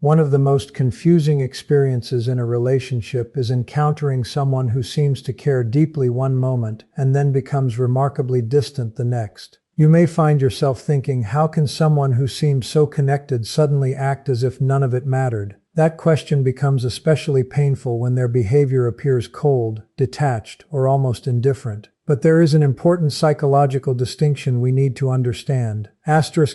One of the most confusing experiences in a relationship is encountering someone who seems to care deeply one moment and then becomes remarkably distant the next. You may find yourself thinking, how can someone who seems so connected suddenly act as if none of it mattered? That question becomes especially painful when their behavior appears cold, detached, or almost indifferent. But there is an important psychological distinction we need to understand.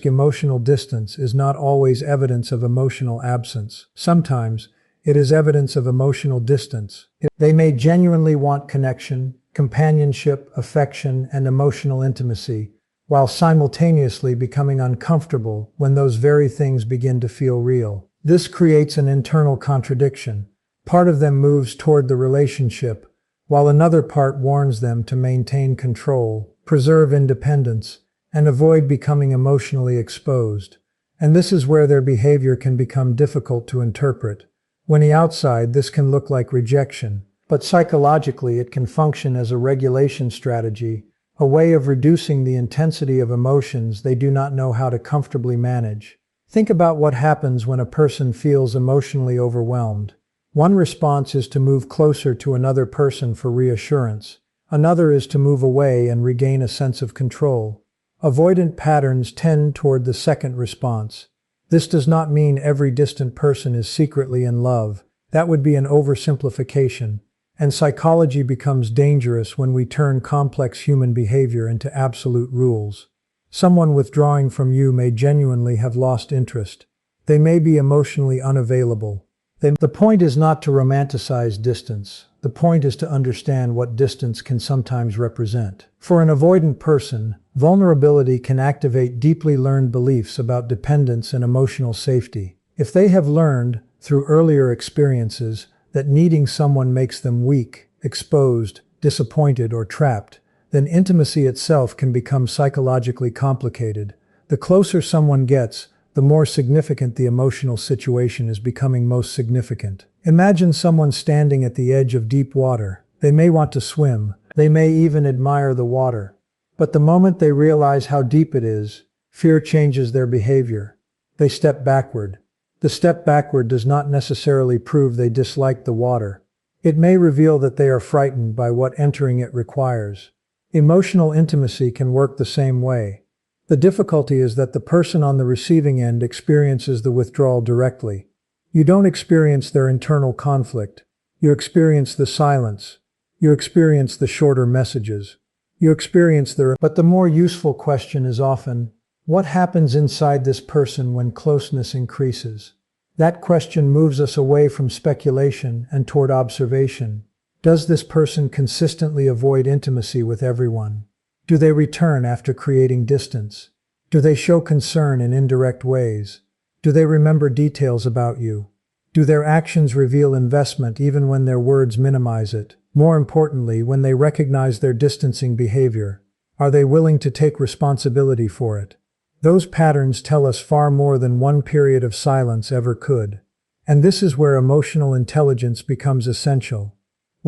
Emotional distance is not always evidence of emotional absence. Sometimes, it is evidence of emotional distance. They may genuinely want connection, companionship, affection, and emotional intimacy, while simultaneously becoming uncomfortable when those very things begin to feel real. This creates an internal contradiction. Part of them moves toward the relationship, while another part warns them to maintain control, preserve independence, and avoid becoming emotionally exposed. And this is where their behavior can become difficult to interpret. When the outside, this can look like rejection, but psychologically it can function as a regulation strategy, a way of reducing the intensity of emotions they do not know how to comfortably manage. Think about what happens when a person feels emotionally overwhelmed. One response is to move closer to another person for reassurance. Another is to move away and regain a sense of control. Avoidant patterns tend toward the second response. This does not mean every distant person is secretly in love. That would be an oversimplification. And psychology becomes dangerous when we turn complex human behavior into absolute rules. Someone withdrawing from you may genuinely have lost interest. They may be emotionally unavailable. The point is not to romanticize distance. The point is to understand what distance can sometimes represent. For an avoidant person, vulnerability can activate deeply learned beliefs about dependence and emotional safety. If they have learned, through earlier experiences, that needing someone makes them weak, exposed, disappointed, or trapped, then intimacy itself can become psychologically complicated. The closer someone gets, the more significant the emotional situation is becoming most significant. Imagine someone standing at the edge of deep water. They may want to swim. They may even admire the water. But the moment they realize how deep it is, fear changes their behavior. They step backward. The step backward does not necessarily prove they dislike the water. It may reveal that they are frightened by what entering it requires. Emotional intimacy can work the same way. The difficulty is that the person on the receiving end experiences the withdrawal directly. You don't experience their internal conflict. You experience the silence. You experience the shorter messages. You experience But the more useful question is often, what happens inside this person when closeness increases? That question moves us away from speculation and toward observation. Does this person consistently avoid intimacy with everyone? Do they return after creating distance? Do they show concern in indirect ways? Do they remember details about you? Do their actions reveal investment even when their words minimize it? More importantly, when they recognize their distancing behavior, are they willing to take responsibility for it? Those patterns tell us far more than one period of silence ever could. And this is where emotional intelligence becomes essential.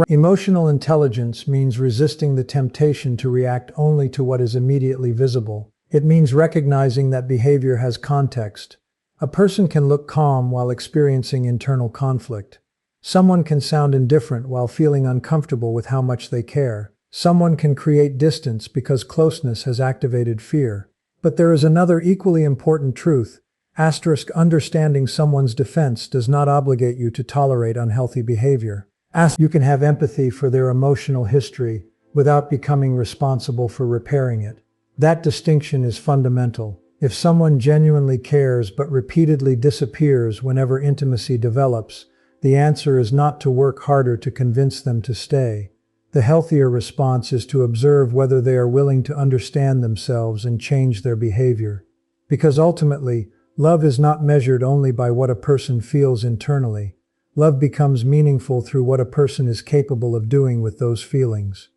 Emotional intelligence means resisting the temptation to react only to what is immediately visible. It means recognizing that behavior has context. A person can look calm while experiencing internal conflict. Someone can sound indifferent while feeling uncomfortable with how much they care. Someone can create distance because closeness has activated fear. But there is another equally important truth. Understanding someone's defense does not obligate you to tolerate unhealthy behavior. You can have empathy for their emotional history without becoming responsible for repairing it. That distinction is fundamental. If someone genuinely cares but repeatedly disappears whenever intimacy develops, the answer is not to work harder to convince them to stay. The healthier response is to observe whether they are willing to understand themselves and change their behavior. Because ultimately, love is not measured only by what a person feels internally. Love becomes meaningful through what a person is capable of doing with those feelings.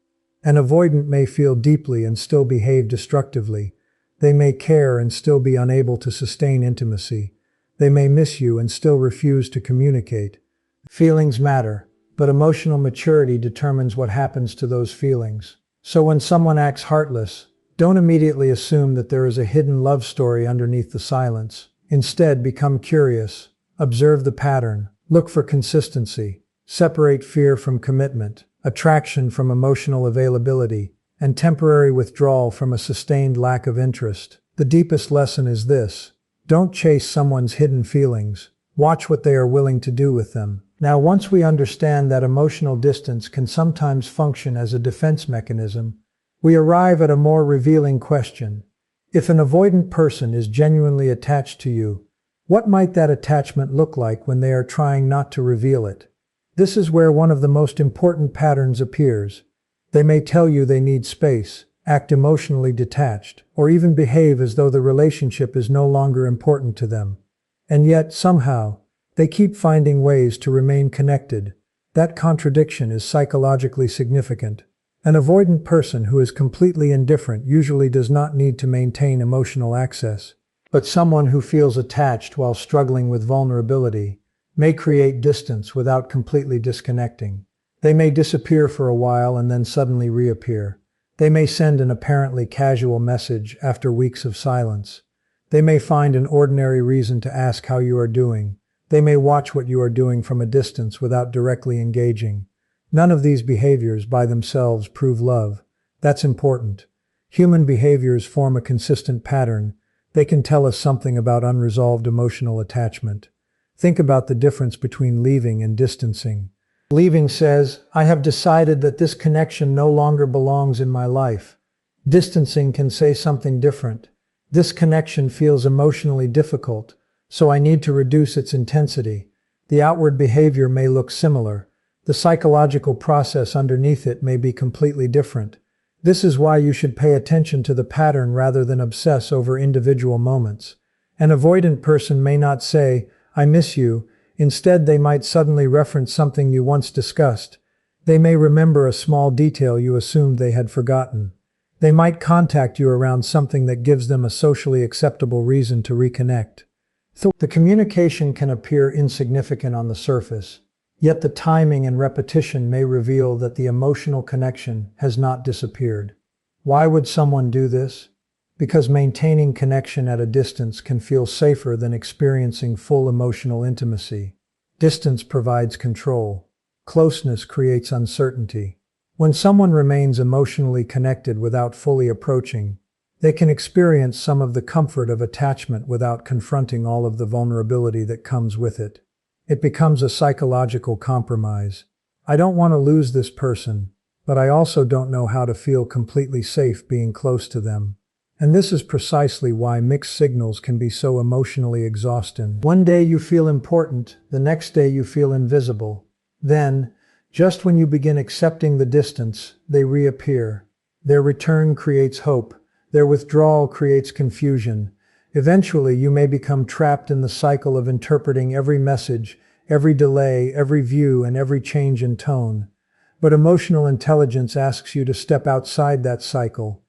An avoidant may feel deeply and still behave destructively. They may care and still be unable to sustain intimacy. They may miss you and still refuse to communicate. Feelings matter, but emotional maturity determines what happens to those feelings. So when someone acts heartless, don't immediately assume that there is a hidden love story underneath the silence. Instead, become curious. Observe the pattern. Look for consistency. Separate fear from commitment, attraction from emotional availability, and temporary withdrawal from a sustained lack of interest. The deepest lesson is this: don't chase someone's hidden feelings. Watch what they are willing to do with them. Now, once we understand that emotional distance can sometimes function as a defense mechanism, we arrive at a more revealing question. If an avoidant person is genuinely attached to you, what might that attachment look like when they are trying not to reveal it? This is where one of the most important patterns appears. They may tell you they need space, act emotionally detached, or even behave as though the relationship is no longer important to them. And yet, somehow, they keep finding ways to remain connected. That contradiction is psychologically significant. An avoidant person who is completely indifferent usually does not need to maintain emotional access. But someone who feels attached while struggling with vulnerability may create distance without completely disconnecting. They may disappear for a while and then suddenly reappear. They may send an apparently casual message after weeks of silence. They may find an ordinary reason to ask how you are doing. They may watch what you are doing from a distance without directly engaging. None of these behaviors by themselves prove love. That's important. Human behaviors form a consistent pattern. They can tell us something about unresolved emotional attachment. Think about the difference between leaving and distancing. Leaving says, I have decided that this connection no longer belongs in my life. Distancing can say something different. This connection feels emotionally difficult, so I need to reduce its intensity. The outward behavior may look similar. The psychological process underneath it may be completely different. This is why you should pay attention to the pattern rather than obsess over individual moments. An avoidant person may not say, I miss you. Instead, they might suddenly reference something you once discussed. They may remember a small detail you assumed they had forgotten. They might contact you around something that gives them a socially acceptable reason to reconnect. The communication can appear insignificant on the surface, yet the timing and repetition may reveal that the emotional connection has not disappeared. Why would someone do this? Because maintaining connection at a distance can feel safer than experiencing full emotional intimacy. Distance provides control. Closeness creates uncertainty. When someone remains emotionally connected without fully approaching, they can experience some of the comfort of attachment without confronting all of the vulnerability that comes with it. It becomes a psychological compromise. I don't want to lose this person, but I also don't know how to feel completely safe being close to them. And this is precisely why mixed signals can be so emotionally exhausting. One day you feel important, the next day you feel invisible. Then, just when you begin accepting the distance, they reappear. Their return creates hope. Their withdrawal creates confusion. Eventually, you may become trapped in the cycle of interpreting every message, every delay, every view, and every change in tone. But emotional intelligence asks you to step outside that cycle.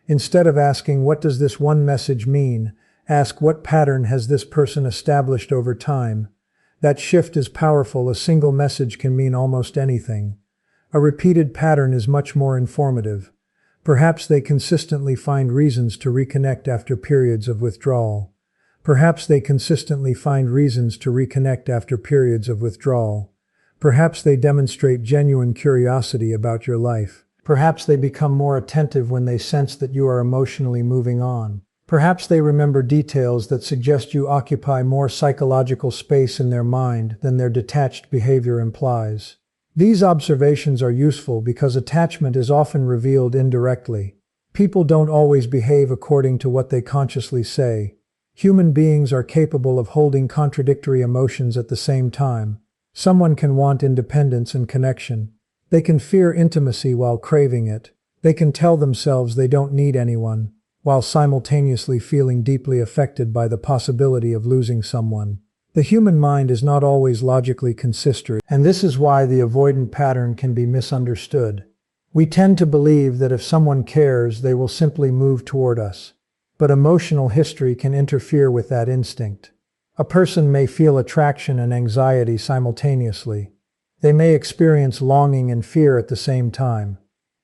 Instead of asking, what does this one message mean? Ask, what pattern has this person established over time? That shift is powerful. A single message can mean almost anything. A repeated pattern is much more informative. Perhaps they consistently find reasons to reconnect after periods of withdrawal. Perhaps they consistently find reasons to reconnect after periods of withdrawal. Perhaps they demonstrate genuine curiosity about your life. Perhaps they become more attentive when they sense that you are emotionally moving on. Perhaps they remember details that suggest you occupy more psychological space in their mind than their detached behavior implies. These observations are useful because attachment is often revealed indirectly. People don't always behave according to what they consciously say. Human beings are capable of holding contradictory emotions at the same time. Someone can want independence and connection. They can fear intimacy while craving it. They can tell themselves they don't need anyone, while simultaneously feeling deeply affected by the possibility of losing someone. The human mind is not always logically consistent, and this is why the avoidant pattern can be misunderstood. We tend to believe that if someone cares, they will simply move toward us. But emotional history can interfere with that instinct. A person may feel attraction and anxiety simultaneously. They may experience longing and fear at the same time.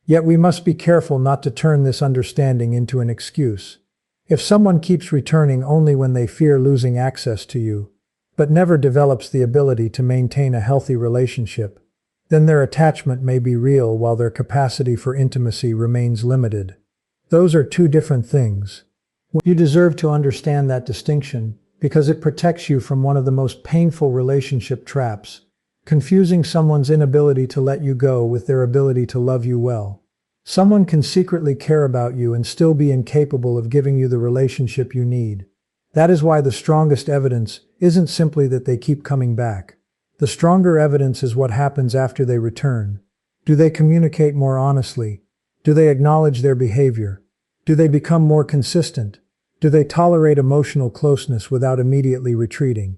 Yet we must be careful not to turn this understanding into an excuse. If someone keeps returning only when they fear losing access to you, but never develops the ability to maintain a healthy relationship, then their attachment may be real while their capacity for intimacy remains limited. Those are two different things. You deserve to understand that distinction because it protects you from one of the most painful relationship traps, confusing someone's inability to let you go with their ability to love you well. Someone can secretly care about you and still be incapable of giving you the relationship you need. That is why the strongest evidence isn't simply that they keep coming back. The stronger evidence is what happens after they return. Do they communicate more honestly? Do they acknowledge their behavior? Do they become more consistent? Do they tolerate emotional closeness without immediately retreating?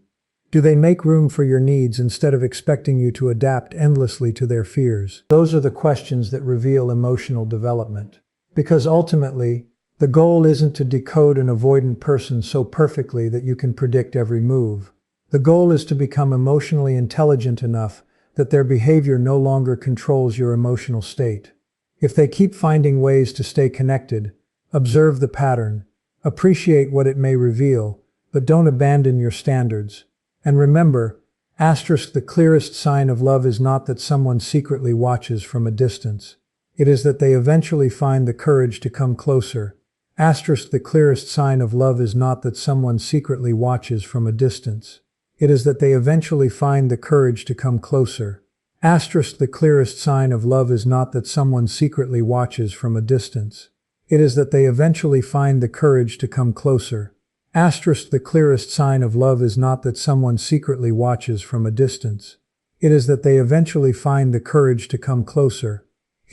Do they make room for your needs instead of expecting you to adapt endlessly to their fears? Those are the questions that reveal emotional development. Because ultimately, the goal isn't to decode an avoidant person so perfectly that you can predict every move. The goal is to become emotionally intelligent enough that their behavior no longer controls your emotional state. If they keep finding ways to stay connected, observe the pattern, appreciate what it may reveal, but don't abandon your standards. And remember, the clearest sign of love is not that someone secretly watches from a distance. It is that they eventually find the courage to come closer. The clearest sign of love is not that someone secretly watches from a distance. It is that they eventually find the courage to come closer. The clearest sign of love is not that someone secretly watches from a distance. It is that they eventually find the courage to come closer. The clearest sign of love is not that someone secretly watches from a distance. It is that they eventually find the courage to come closer.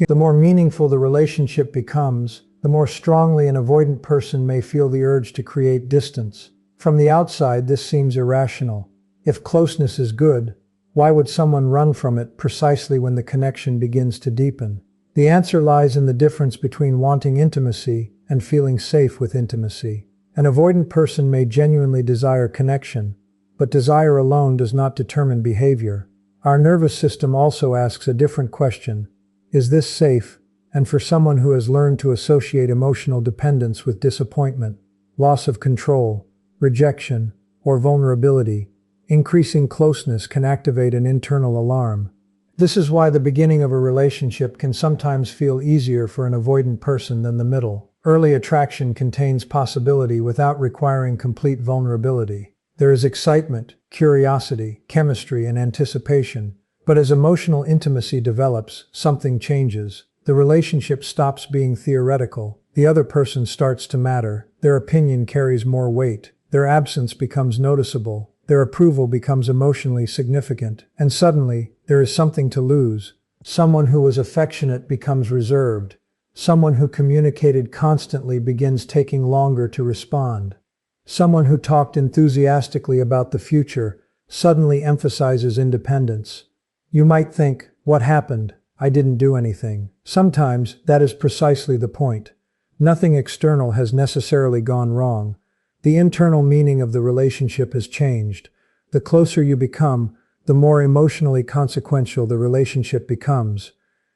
The more meaningful the relationship becomes, the more strongly an avoidant person may feel the urge to create distance. From the outside, this seems irrational. If closeness is good, why would someone run from it precisely when the connection begins to deepen? The answer lies in the difference between wanting intimacy and feeling safe with intimacy. An avoidant person may genuinely desire connection, but desire alone does not determine behavior. Our nervous system also asks a different question. Is this safe? And for someone who has learned to associate emotional dependence with disappointment, loss of control, rejection, or vulnerability, increasing closeness can activate an internal alarm. This is why the beginning of a relationship can sometimes feel easier for an avoidant person than the middle. Early attraction contains possibility without requiring complete vulnerability. There is excitement, curiosity, chemistry, and anticipation. But as emotional intimacy develops, something changes. The relationship stops being theoretical. The other person starts to matter. Their opinion carries more weight. Their absence becomes noticeable. Their approval becomes emotionally significant. And suddenly, there is something to lose. Someone who was affectionate becomes reserved. Someone who communicated constantly begins taking longer to respond. Someone who talked enthusiastically about the future suddenly emphasizes independence. You might think, what happened? I didn't do anything. Sometimes that is precisely the point. Nothing external has necessarily gone wrong. The internal meaning of the relationship has changed. The closer you become, the more emotionally consequential the relationship becomes.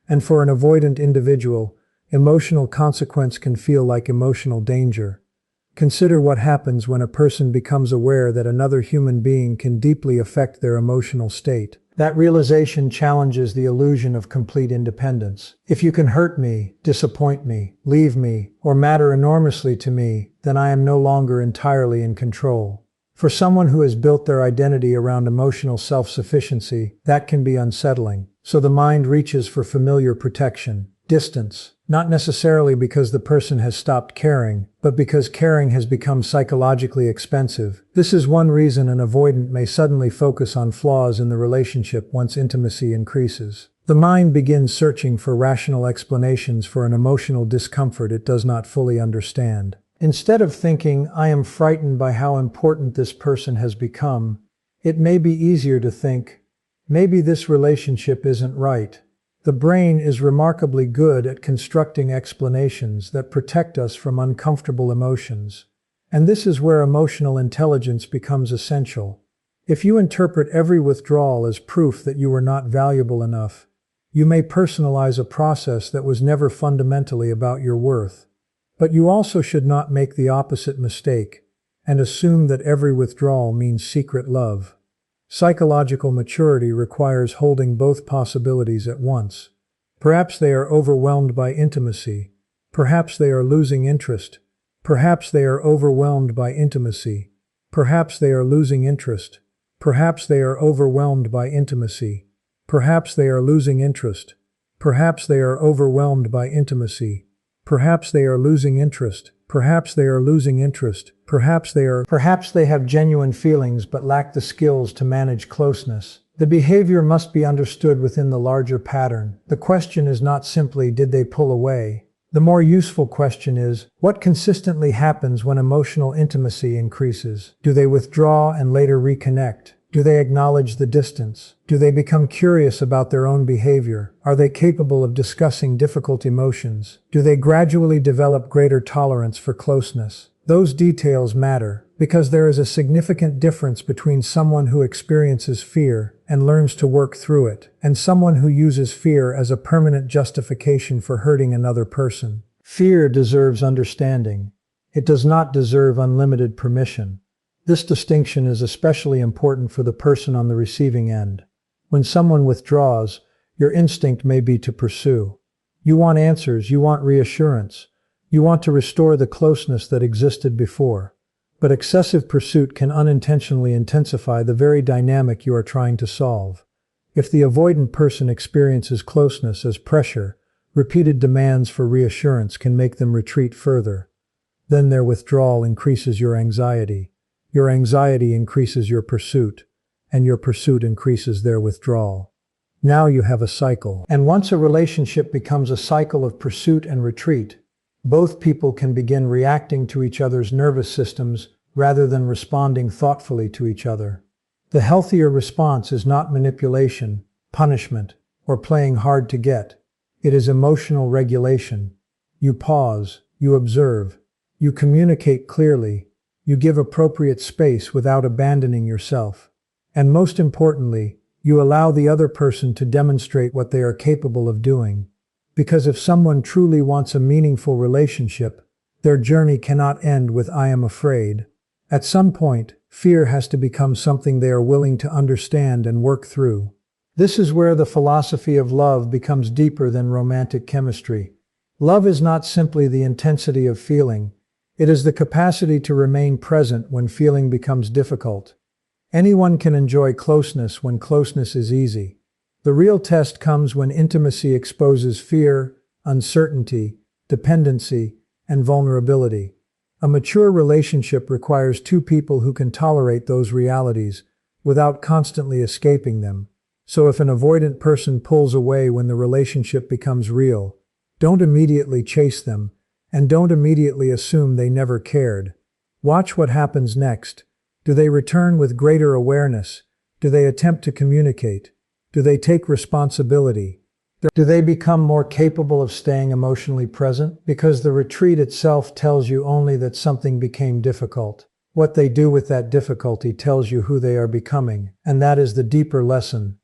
And for an avoidant individual, emotional consequence can feel like emotional danger. Consider what happens when a person becomes aware that another human being can deeply affect their emotional state. That realization challenges the illusion of complete independence. If you can hurt me, disappoint me, leave me, or matter enormously to me, then I am no longer entirely in control. For someone who has built their identity around emotional self-sufficiency, that can be unsettling. So the mind reaches for familiar protection, distance, not necessarily because the person has stopped caring, but because caring has become psychologically expensive. This is one reason an avoidant may suddenly focus on flaws in the relationship once intimacy increases. The mind begins searching for rational explanations for an emotional discomfort it does not fully understand. Instead of thinking, I am frightened by how important this person has become, it may be easier to think, maybe this relationship isn't right. The brain is remarkably good at constructing explanations that protect us from uncomfortable emotions. And this is where emotional intelligence becomes essential. If you interpret every withdrawal as proof that you were not valuable enough, you may personalize a process that was never fundamentally about your worth. But you also should not make the opposite mistake. and assume that every withdrawal means secret love. Psychological maturity requires holding both possibilities at once. Perhaps they are overwhelmed by intimacy. Perhaps they are losing interest. Perhaps they are overwhelmed by intimacy. Perhaps they are losing interest. Perhaps they are overwhelmed by intimacy. Perhaps they are losing interest. Perhaps they are overwhelmed by intimacy. Perhaps they are losing interest. Perhaps they are losing interest. Perhaps they have genuine feelings but lack the skills to manage closeness. The behavior must be understood within the larger pattern. The question is not simply, did they pull away? The more useful question is, what consistently happens when emotional intimacy increases? Do they withdraw and later reconnect? Do they acknowledge the distance? Do they become curious about their own behavior? Are they capable of discussing difficult emotions? Do they gradually develop greater tolerance for closeness? Those details matter, because there is a significant difference between someone who experiences fear and learns to work through it, and someone who uses fear as a permanent justification for hurting another person. Fear deserves understanding. It does not deserve unlimited permission. This distinction is especially important for the person on the receiving end. When someone withdraws, your instinct may be to pursue. You want answers, you want reassurance. You want to restore the closeness that existed before. But excessive pursuit can unintentionally intensify the very dynamic you are trying to solve. If the avoidant person experiences closeness as pressure, repeated demands for reassurance can make them retreat further. Then their withdrawal increases your anxiety. Your anxiety increases your pursuit, and your pursuit increases their withdrawal. Now you have a cycle. And once a relationship becomes a cycle of pursuit and retreat, both people can begin reacting to each other's nervous systems rather than responding thoughtfully to each other. The healthier response is not manipulation, punishment, or playing hard to get. It is emotional regulation. You pause, you observe, you communicate clearly, you give appropriate space without abandoning yourself. And most importantly, you allow the other person to demonstrate what they are capable of doing. Because if someone truly wants a meaningful relationship, their journey cannot end with "I am afraid." At some point, fear has to become something they are willing to understand and work through. This is where the philosophy of love becomes deeper than romantic chemistry. Love is not simply the intensity of feeling. It is the capacity to remain present when feeling becomes difficult. Anyone can enjoy closeness when closeness is easy. The real test comes when intimacy exposes fear, uncertainty, dependency, and vulnerability. A mature relationship requires two people who can tolerate those realities without constantly escaping them. So if an avoidant person pulls away when the relationship becomes real, don't immediately chase them, and don't immediately assume they never cared. Watch what happens next. Do they return with greater awareness? Do they attempt to communicate? Do they take responsibility? Do they become more capable of staying emotionally present? Because the retreat itself tells you only that something became difficult. What they do with that difficulty tells you who they are becoming, and that is the deeper lesson.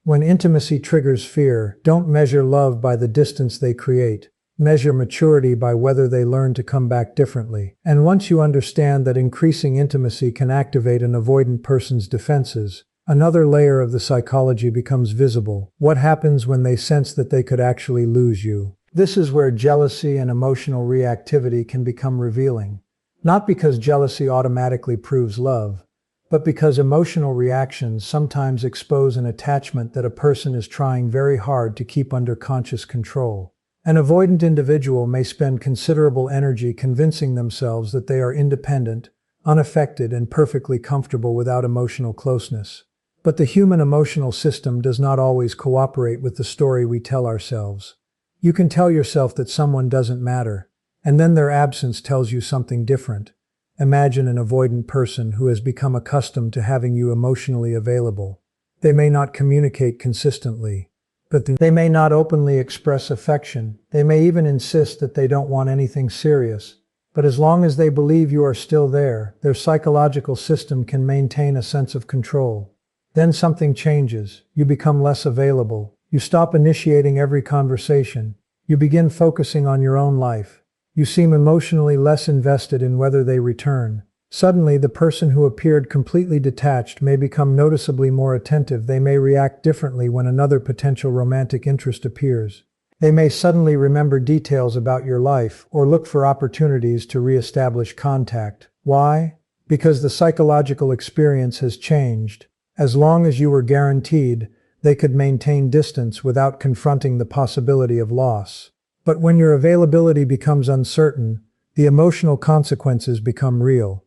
When intimacy triggers fear, don't measure love by the distance they create. Measure maturity by whether they learn to come back differently. And once you understand that increasing intimacy can activate an avoidant person's defenses, another layer of the psychology becomes visible. What happens when they sense that they could actually lose you? This is where jealousy and emotional reactivity can become revealing. Not because jealousy automatically proves love, but because emotional reactions sometimes expose an attachment that a person is trying very hard to keep under conscious control. An avoidant individual may spend considerable energy convincing themselves that they are independent, unaffected, and perfectly comfortable without emotional closeness. But the human emotional system does not always cooperate with the story we tell ourselves. You can tell yourself that someone doesn't matter, and then their absence tells you something different. Imagine an avoidant person who has become accustomed to having you emotionally available. They may not communicate consistently, but they may not openly express affection. They may even insist that they don't want anything serious. But as long as they believe you are still there, their psychological system can maintain a sense of control. Then something changes. You become less available. You stop initiating every conversation. You begin focusing on your own life. You seem emotionally less invested in whether they return. Suddenly, the person who appeared completely detached may become noticeably more attentive. They may react differently when another potential romantic interest appears. They may suddenly remember details about your life or look for opportunities to reestablish contact. Why? Because the psychological experience has changed. As long as you were guaranteed, they could maintain distance without confronting the possibility of loss. But when your availability becomes uncertain, the emotional consequences become real.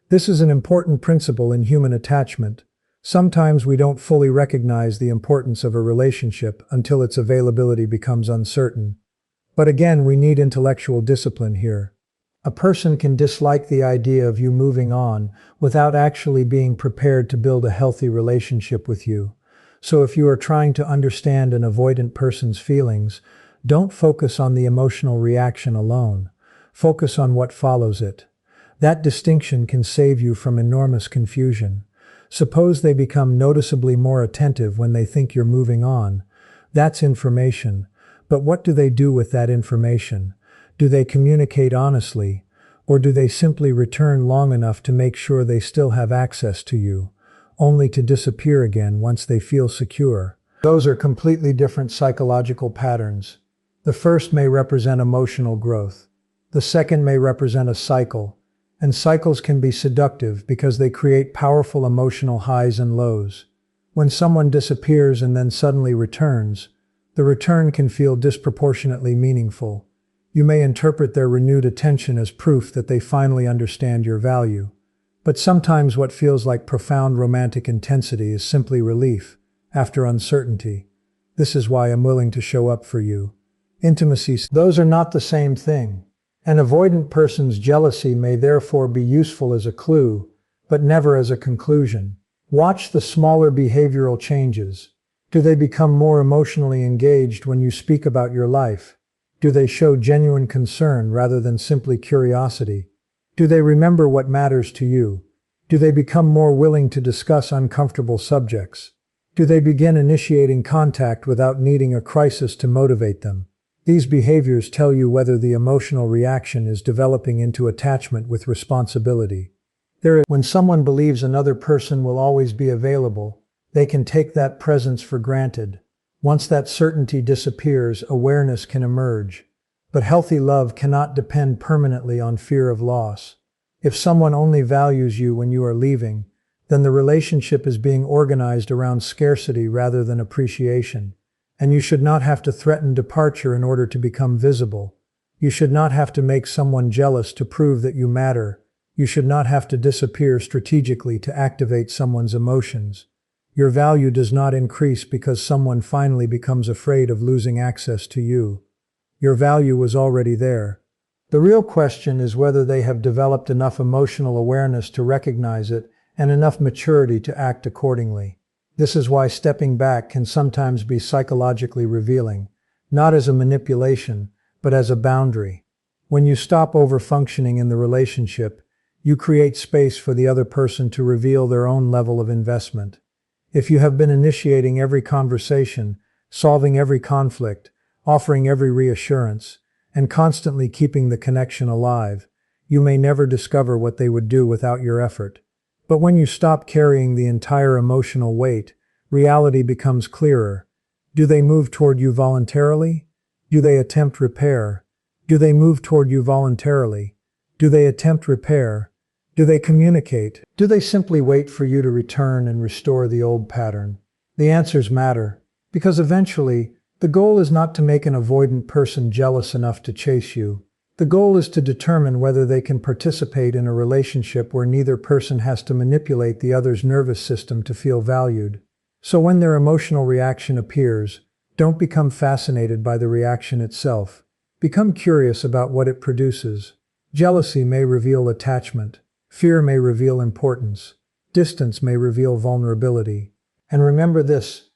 This is an important principle in human attachment. Sometimes we don't fully recognize the importance of a relationship until its availability becomes uncertain. But again, we need intellectual discipline here. A person can dislike the idea of you moving on without actually being prepared to build a healthy relationship with you. So if you are trying to understand an avoidant person's feelings, don't focus on the emotional reaction alone. Focus on what follows it. That distinction can save you from enormous confusion. Suppose they become noticeably more attentive when they think you're moving on. That's information. But what do they do with that information? Do they communicate honestly, or do they simply return long enough to make sure they still have access to you, only to disappear again once they feel secure? Those are completely different psychological patterns. The first may represent emotional growth. The second may represent a cycle. And cycles can be seductive because they create powerful emotional highs and lows. When someone disappears and then suddenly returns, the return can feel disproportionately meaningful. You may interpret their renewed attention as proof that they finally understand your value. But sometimes what feels like profound romantic intensity is simply relief, after uncertainty. This is why I'm willing to show up for you. Intimacy, those are not the same thing. An avoidant person's jealousy may therefore be useful as a clue, but never as a conclusion. Watch the smaller behavioral changes. Do they become more emotionally engaged when you speak about your life? Do they show genuine concern rather than simply curiosity? Do they remember what matters to you? Do they become more willing to discuss uncomfortable subjects? Do they begin initiating contact without needing a crisis to motivate them? These behaviors tell you whether the emotional reaction is developing into attachment with responsibility. When someone believes another person will always be available, they can take that presence for granted. Once that certainty disappears, awareness can emerge. But healthy love cannot depend permanently on fear of loss. If someone only values you when you are leaving, then the relationship is being organized around scarcity rather than appreciation. And you should not have to threaten departure in order to become visible. You should not have to make someone jealous to prove that you matter. You should not have to disappear strategically to activate someone's emotions. Your value does not increase because someone finally becomes afraid of losing access to you. Your value was already there. The real question is whether they have developed enough emotional awareness to recognize it and enough maturity to act accordingly. This is why stepping back can sometimes be psychologically revealing, not as a manipulation, but as a boundary. When you stop over-functioning in the relationship, you create space for the other person to reveal their own level of investment. If you have been initiating every conversation, solving every conflict, offering every reassurance, and constantly keeping the connection alive, you may never discover what they would do without your effort. But when you stop carrying the entire emotional weight, reality becomes clearer. Do they move toward you voluntarily? Do they attempt repair? Do they move toward you voluntarily? Do they attempt repair? Do they communicate? Do they simply wait for you to return and restore the old pattern? The answers matter, because eventually, the goal is not to make an avoidant person jealous enough to chase you. The goal is to determine whether they can participate in a relationship where neither person has to manipulate the other's nervous system to feel valued. So when their emotional reaction appears, don't become fascinated by the reaction itself. Become curious about what it produces. Jealousy may reveal attachment. Fear may reveal importance. Distance may reveal vulnerability. And remember this,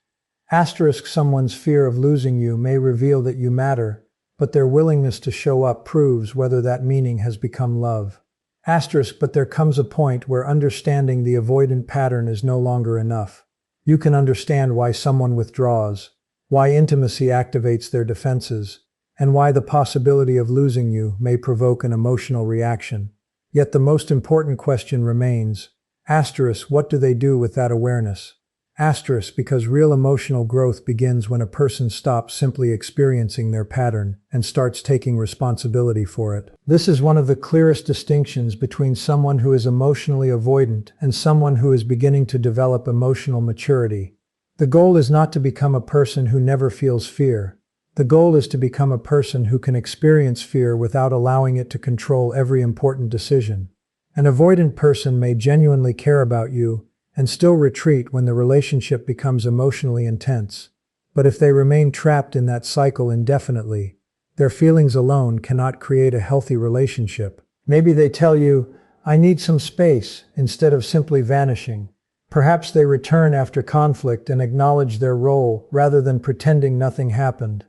someone's fear of losing you may reveal that you matter, but their willingness to show up proves whether that meaning has become love. But there comes a point where understanding the avoidant pattern is no longer enough. You can understand why someone withdraws, why intimacy activates their defenses, and why the possibility of losing you may provoke an emotional reaction. Yet the most important question remains, asterisk, what do they do with that awareness? Asterisk, because real emotional growth begins when a person stops simply experiencing their pattern and starts taking responsibility for it. This is one of the clearest distinctions between someone who is emotionally avoidant and someone who is beginning to develop emotional maturity. The goal is not to become a person who never feels fear. The goal is to become a person who can experience fear without allowing it to control every important decision. An avoidant person may genuinely care about you and still retreat when the relationship becomes emotionally intense. But if they remain trapped in that cycle indefinitely, their feelings alone cannot create a healthy relationship. Maybe they tell you, "I need some space," instead of simply vanishing. Perhaps they return after conflict and acknowledge their role rather than pretending nothing happened.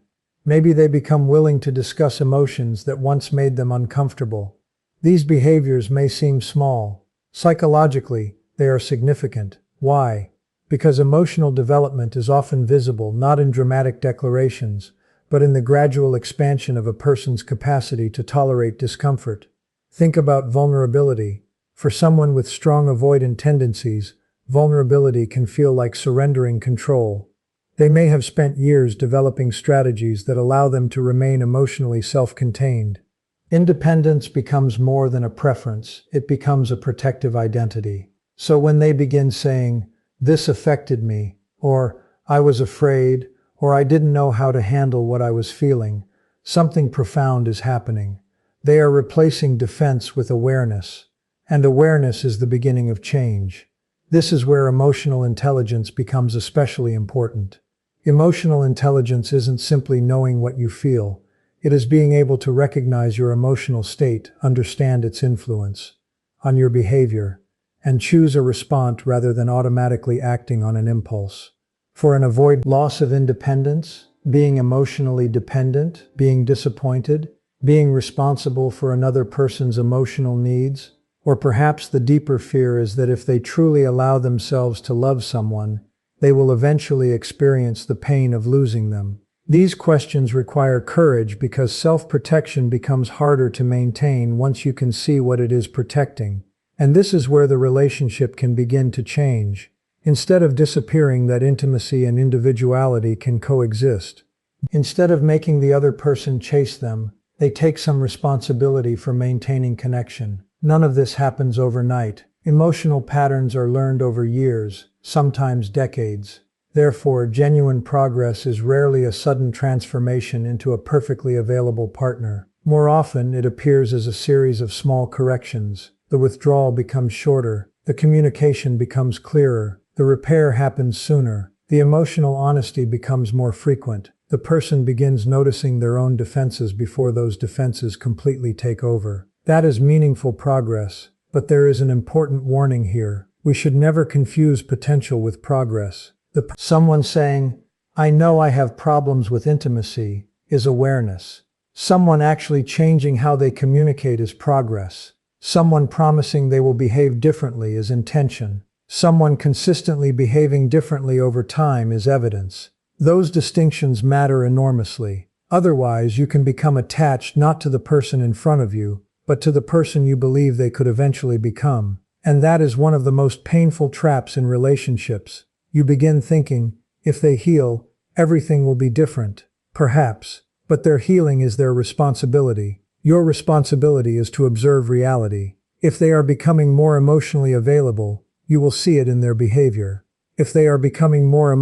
Maybe they become willing to discuss emotions that once made them uncomfortable. These behaviors may seem small. Psychologically, they are significant. Why? Because emotional development is often visible not in dramatic declarations, but in the gradual expansion of a person's capacity to tolerate discomfort. Think about vulnerability. For someone with strong avoidant tendencies, vulnerability can feel like surrendering control. They may have spent years developing strategies that allow them to remain emotionally self-contained. Independence becomes more than a preference, it becomes a protective identity. So when they begin saying, "This affected me," or "I was afraid," or "I didn't know how to handle what I was feeling," something profound is happening. They are replacing defense with awareness, and awareness is the beginning of change. This is where emotional intelligence becomes especially important. Emotional intelligence isn't simply knowing what you feel. It is being able to recognize your emotional state, understand its influence on your behavior, and choose a response rather than automatically acting on an impulse. For an avoid loss of independence, being emotionally dependent, being disappointed, being responsible for another person's emotional needs, or perhaps the deeper fear is that if they truly allow themselves to love someone, they will eventually experience the pain of losing them. These questions require courage because self-protection becomes harder to maintain once you can see what it is protecting. And this is where the relationship can begin to change. Instead of disappearing, that intimacy and individuality can coexist. Instead of making the other person chase them, they take some responsibility for maintaining connection. None of this happens overnight. Emotional patterns are learned over years, sometimes decades. Therefore, genuine progress is rarely a sudden transformation into a perfectly available partner. More often, it appears as a series of small corrections. The withdrawal becomes shorter, the communication becomes clearer, the repair happens sooner, the emotional honesty becomes more frequent. The person begins noticing their own defenses before those defenses completely take over. That is meaningful progress, but there is an important warning here. We should never confuse potential with progress. Someone saying, "I know I have problems with intimacy," is awareness. Someone actually changing how they communicate is progress. Someone promising they will behave differently is intention. Someone consistently behaving differently over time is evidence. Those distinctions matter enormously. Otherwise, you can become attached not to the person in front of you, but to the person you believe they could eventually become. And that is one of the most painful traps in relationships. You begin thinking, if they heal, everything will be different. Perhaps. But their healing is their responsibility. Your responsibility is to observe reality. If they are becoming more emotionally available, you will see it in their behavior. If they are becoming more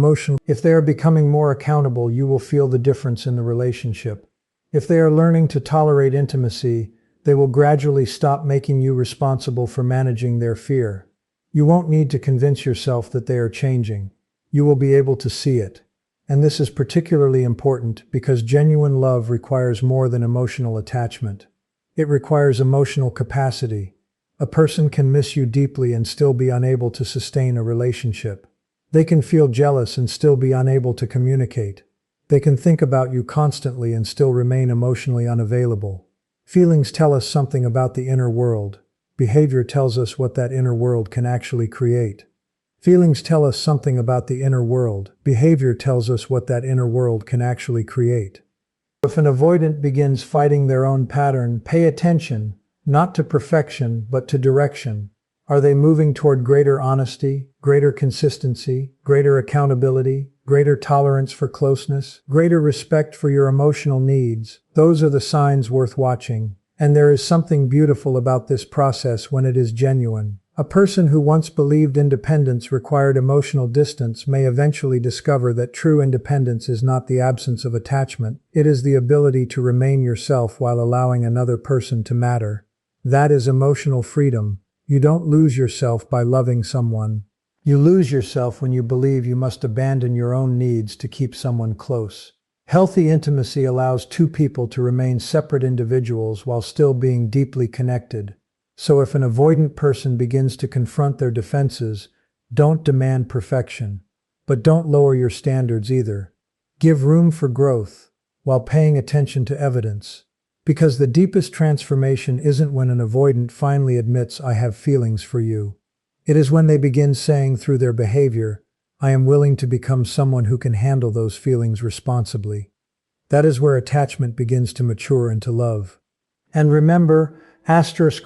accountable, you will feel the difference in the relationship. If they are learning to tolerate intimacy, they will gradually stop making you responsible for managing their fear. You won't need to convince yourself that they are changing. You will be able to see it. And this is particularly important because genuine love requires more than emotional attachment. It requires emotional capacity. A person can miss you deeply and still be unable to sustain a relationship. They can feel jealous and still be unable to communicate. They can think about you constantly and still remain emotionally unavailable. Feelings tell us something about the inner world. Behavior tells us what that inner world can actually create. Feelings tell us something about the inner world. Behavior tells us what that inner world can actually create. If an avoidant begins fighting their own pattern, pay attention. not to perfection, but to direction. Are they moving toward greater honesty, greater consistency, greater accountability, greater tolerance for closeness, greater respect for your emotional needs? Those are the signs worth watching. And there is something beautiful about this process when it is genuine. A person who once believed independence required emotional distance may eventually discover that true independence is not the absence of attachment. It is the ability to remain yourself while allowing another person to matter. That is emotional freedom. You don't lose yourself by loving someone. You lose yourself when you believe you must abandon your own needs to keep someone close. Healthy intimacy allows two people to remain separate individuals while still being deeply connected. So if an avoidant person begins to confront their defenses, don't demand perfection. But don't lower your standards either. Give room for growth while paying attention to evidence. Because the deepest transformation isn't when an avoidant finally admits, "I have feelings for you." It is when they begin saying through their behavior, "I am willing to become someone who can handle those feelings responsibly." That is where attachment begins to mature into love. And remember,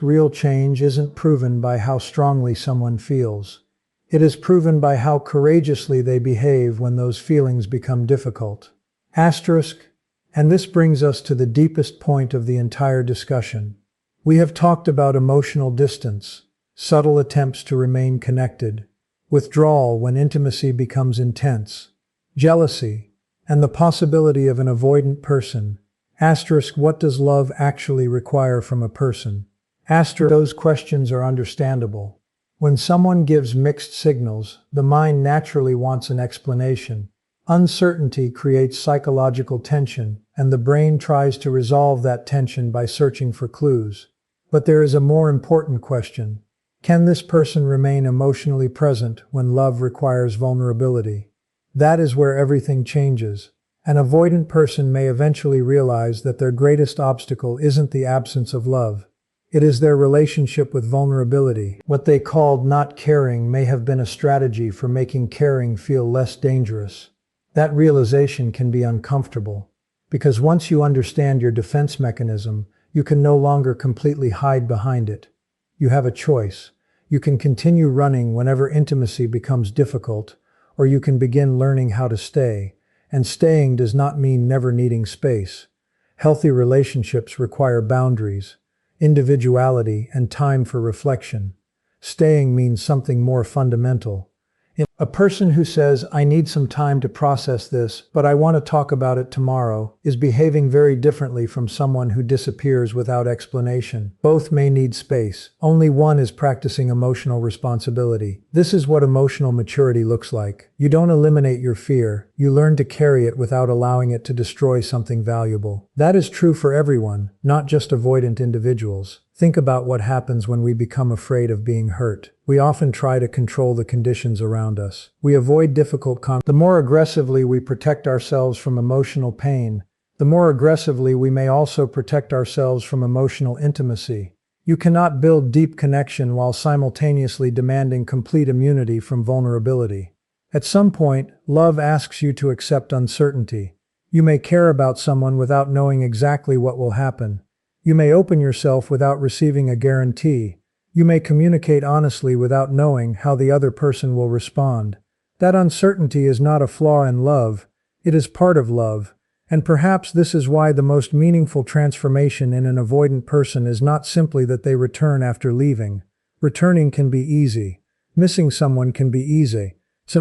real change isn't proven by how strongly someone feels. It is proven by how courageously they behave when those feelings become difficult. And this brings us to the deepest point of the entire discussion. We have talked about emotional distance, subtle attempts to remain connected, withdrawal when intimacy becomes intense, jealousy, and the possibility of an avoidant person. What does love actually require from a person? Those questions are understandable. When someone gives mixed signals, the mind naturally wants an explanation. Uncertainty creates psychological tension, and the brain tries to resolve that tension by searching for clues. But there is a more important question. Can this person remain emotionally present when love requires vulnerability? That is where everything changes. An avoidant person may eventually realize that their greatest obstacle isn't the absence of love. It is their relationship with vulnerability. What they called not caring may have been a strategy for making caring feel less dangerous. That realization can be uncomfortable, because once you understand your defense mechanism, you can no longer completely hide behind it. You have a choice. You can continue running whenever intimacy becomes difficult, or you can begin learning how to stay. And staying does not mean never needing space. Healthy relationships require boundaries, individuality, and time for reflection. Staying means something more fundamental. A person who says, "I need some time to process this, but I want to talk about it tomorrow," is behaving very differently from someone who disappears without explanation. Both may need space. Only one is practicing emotional responsibility. This is what emotional maturity looks like. You don't eliminate your fear. You learn to carry it without allowing it to destroy something valuable. That is true for everyone, not just avoidant individuals. Think about what happens when we become afraid of being hurt. We often try to control the conditions around us. We avoid difficult conflicts. The more aggressively we protect ourselves from emotional pain, the more aggressively we may also protect ourselves from emotional intimacy. You cannot build deep connection while simultaneously demanding complete immunity from vulnerability. At some point, love asks you to accept uncertainty. You may care about someone without knowing exactly what will happen. You may open yourself without receiving a guarantee. You may communicate honestly without knowing how the other person will respond. That uncertainty is not a flaw in love. It is part of love. And perhaps this is why the most meaningful transformation in an avoidant person is not simply that they return after leaving. Returning can be easy. Missing someone can be easy.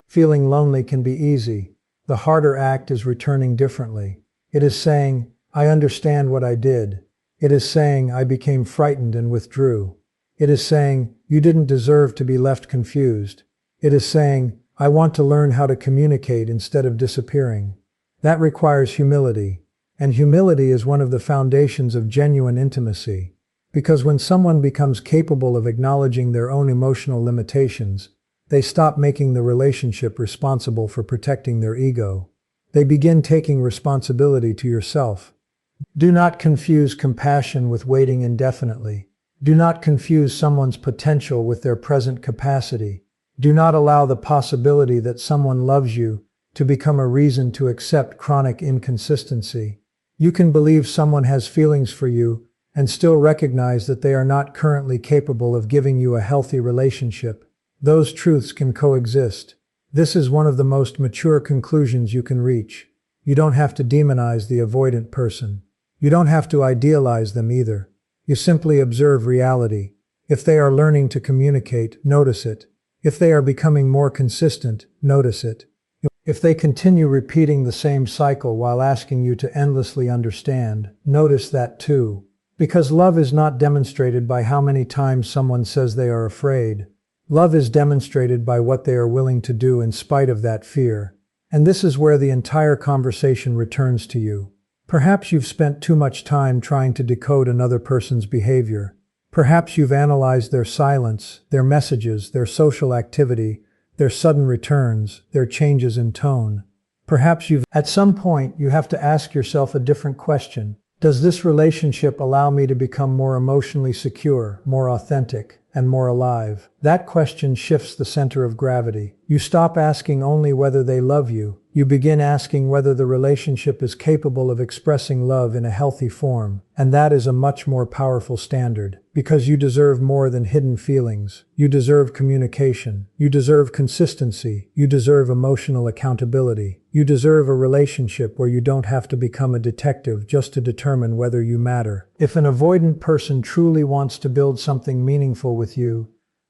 Feeling lonely can be easy. The harder act is returning differently. It is saying, "I understand what I did." It is saying, "I became frightened and withdrew." It is saying, "You didn't deserve to be left confused." It is saying, "I want to learn how to communicate instead of disappearing." That requires humility. And humility is one of the foundations of genuine intimacy. Because when someone becomes capable of acknowledging their own emotional limitations, they stop making the relationship responsible for protecting their ego. They begin taking responsibility to yourself. Do not confuse compassion with waiting indefinitely. Do not confuse someone's potential with their present capacity. Do not allow the possibility that someone loves you to become a reason to accept chronic inconsistency. You can believe someone has feelings for you and still recognize that they are not currently capable of giving you a healthy relationship. Those truths can coexist. This is one of the most mature conclusions you can reach. You don't have to demonize the avoidant person. You don't have to idealize them either. You simply observe reality. If they are learning to communicate, notice it. If they are becoming more consistent, notice it. If they continue repeating the same cycle while asking you to endlessly understand, notice that too. Because love is not demonstrated by how many times someone says they are afraid. Love is demonstrated by what they are willing to do in spite of that fear. And this is where the entire conversation returns to you. Perhaps you've spent too much time trying to decode another person's behavior. Perhaps you've analyzed their silence, their messages, their social activity, their sudden returns, their changes in tone. Perhaps at some point, you have to ask yourself a different question. Does this relationship allow me to become more emotionally secure, more authentic, and more alive? That question shifts the center of gravity. You stop asking only whether they love you. You begin asking whether the relationship is capable of expressing love in a healthy form. And that is a much more powerful standard. Because you deserve more than hidden feelings. You deserve communication. You deserve consistency. You deserve emotional accountability. You deserve a relationship where you don't have to become a detective just to determine whether you matter. If an avoidant person truly wants to build something meaningful with you,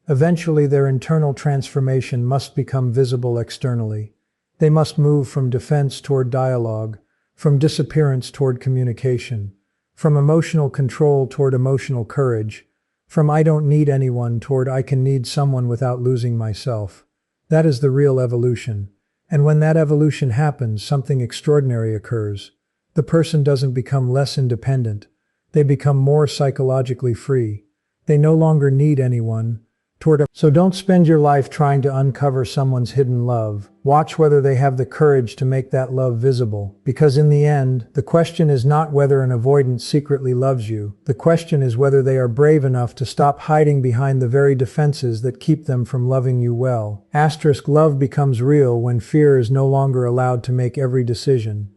eventually their internal transformation must become visible externally. They must move from defense toward dialogue, from disappearance toward communication, from emotional control toward emotional courage, from I don't need anyone toward I can need someone without losing myself. That is the real evolution. And when that evolution happens, something extraordinary occurs. The person doesn't become less independent. They become more psychologically free. They no longer need anyone. So don't spend your life trying to uncover someone's hidden love. Watch whether they have the courage to make that love visible. Because in the end, the question is not whether an avoidant secretly loves you. The question is whether they are brave enough to stop hiding behind the very defenses that keep them from loving you well. Love becomes real when fear is no longer allowed to make every decision.